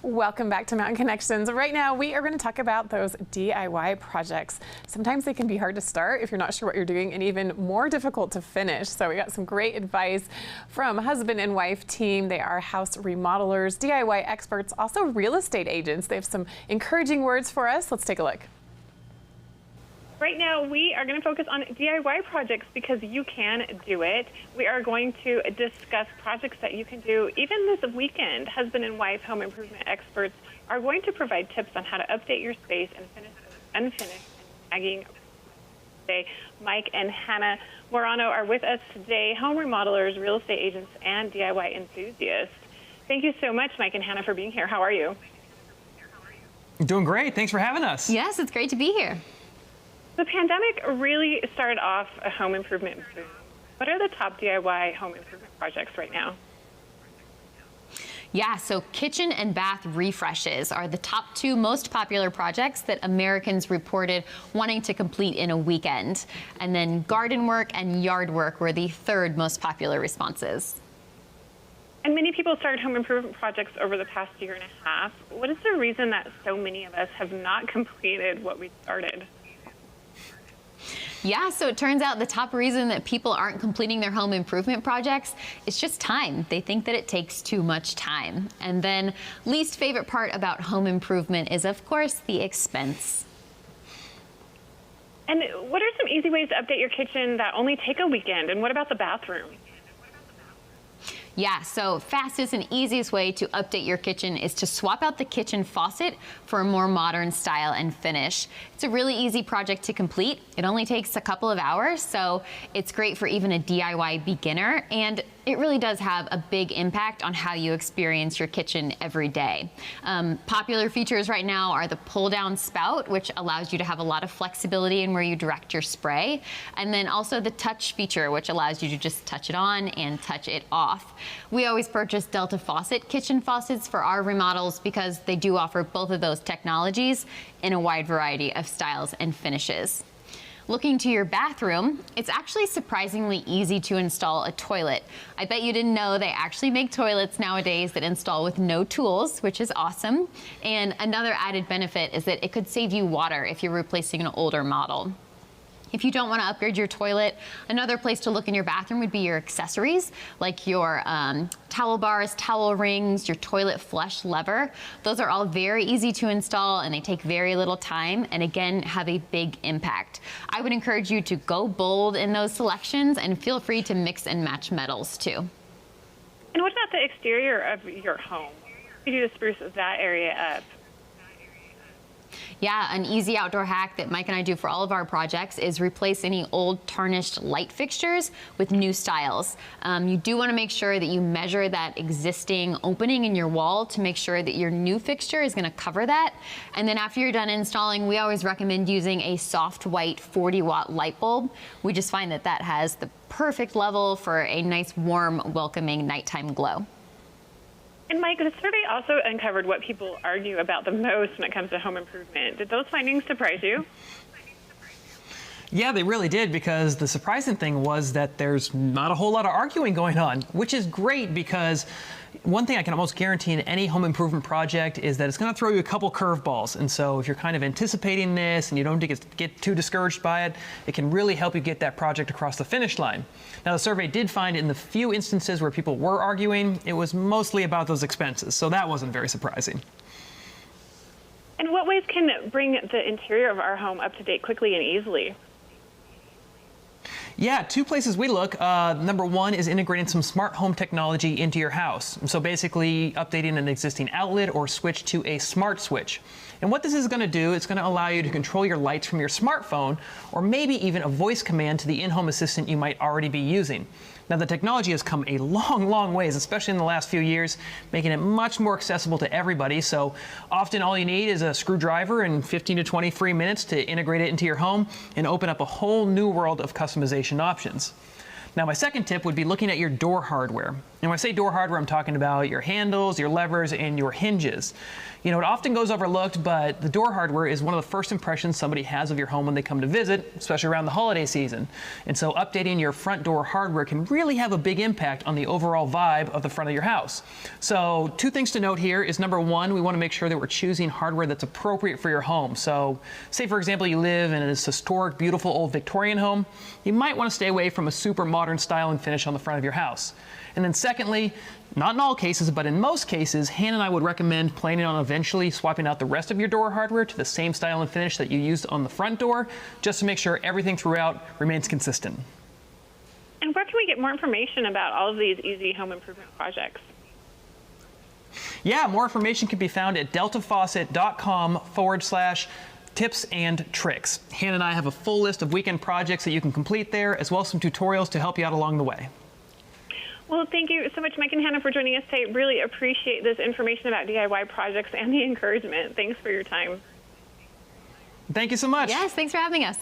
Welcome back to Mountain Connections. Right now, we are going to talk about those DIY projects. Sometimes they can be hard to start if you're not sure what you're doing, and even more difficult to finish. So we got some great advice from husband and wife team. They are house remodelers, DIY experts, also real estate agents. They have some encouraging words for us. Let's take a look. Right now, we are going to focus on DIY projects because you can do it. We are going to discuss projects that you can do even this weekend. Husband and wife home improvement experts are going to provide tips on how to update your space and finish unfinished and nagging. Today, Mike and Hannah Maiorano are with us today, home remodelers, real estate agents, and DIY enthusiasts. Thank you so much, Mike and Hannah, for being here. How are you? Doing great. Thanks for having us. Yes, it's great to be here. The pandemic really started off a home improvement boom. What are the top DIY home improvement projects right now? Yeah, so kitchen and bath refreshes are the top two most popular projects that Americans reported wanting to complete in a weekend. And then garden work and yard work were the third most popular responses. And many people started home improvement projects over the past year and a half. What is the reason that so many of us have not completed what we started? Yeah, so it turns out the top reason that people aren't completing their home improvement projects is just time. They think that it takes too much time. And then least favorite part about home improvement is, of course, the expense. And what are some easy ways to update your kitchen that only take a weekend? And what about the bathroom? Yeah, so fastest and easiest way to update your kitchen is to swap out the kitchen faucet for a more modern style and finish. It's a really easy project to complete. It only takes a couple of hours, so it's great for even a DIY beginner, and it really does have a big impact on how you experience your kitchen every day. Popular features right now are the pull-down spout, which allows you to have a lot of flexibility in where you direct your spray, and then also the touch feature, which allows you to just touch it on and touch it off. We always purchase Delta Faucet kitchen faucets for our remodels because they do offer both of those technologies in a wide variety of styles and finishes. Looking to your bathroom, it's actually surprisingly easy to install a toilet. I bet you didn't know they actually make toilets nowadays that install with no tools, which is awesome. And another added benefit is that it could save you water if you're replacing an older model. If you don't want to upgrade your toilet, another place to look in your bathroom would be your accessories, like your towel bars, towel rings, your toilet flush lever. Those are all very easy to install and they take very little time and again have a big impact. I would encourage you to go bold in those selections and feel free to mix and match metals too. And what about the exterior of your home? You do to spruce that area up. Yeah, an easy outdoor hack that Mike and I do for all of our projects is replace any old tarnished light fixtures with new styles. You do want to make sure that you measure that existing opening in your wall to make sure that your new fixture is going to cover that. And then after you're done installing, we always recommend using a soft white 40-watt light bulb. We just find that that has the perfect level for a nice, warm, welcoming nighttime glow. And Mike, the survey also uncovered what people argue about the most when it comes to home improvement. Did those findings surprise you? Yeah, they really did, because the surprising thing was that there's not a whole lot of arguing going on, which is great because one thing I can almost guarantee in any home improvement project is that it's going to throw you a couple curveballs. And so if you're kind of anticipating this and you don't get too discouraged by it, it can really help you get that project across the finish line. Now, the survey did find in the few instances where people were arguing, it was mostly about those expenses. So that wasn't very surprising. And what ways can bring the interior of our home up to date quickly and easily? Yeah, two places we look. Number one is integrating some smart home technology into your house. So basically updating an existing outlet or switch to a smart switch. And what this is going to do, it's going to allow you to control your lights from your smartphone, or maybe even a voice command to the in-home assistant you might already be using. Now, the technology has come a long, long ways, especially in the last few years, making it much more accessible to everybody. So often all you need is a screwdriver and 15 to 20 free minutes to integrate it into your home and open up a whole new world of customization options. Now, my second tip would be looking at your door hardware. And when I say door hardware, I'm talking about your handles, your levers, and your hinges. You know, it often goes overlooked, but the door hardware is one of the first impressions somebody has of your home when they come to visit, especially around the holiday season. And so updating your front door hardware can really have a big impact on the overall vibe of the front of your house. So 2 things to note here is, number 1, we want to make sure that we're choosing hardware that's appropriate for your home. So say, for example, you live in this historic, beautiful old Victorian home, you might want to stay away from a super modern style and finish on the front of your house. And then secondly, not in all cases, but in most cases, Hannah and I would recommend planning on eventually swapping out the rest of your door hardware to the same style and finish that you used on the front door, just to make sure everything throughout remains consistent. And where can we get more information about all of these easy home improvement projects? Yeah, more information can be found at deltafaucet.com/tips and tricks. Hannah and I have a full list of weekend projects that you can complete there, as well as some tutorials to help you out along the way. Well, thank you so much, Mike and Hannah, for joining us today. Really appreciate this information about DIY projects and the encouragement. Thanks for your time. Thank you so much. Yes, thanks for having us.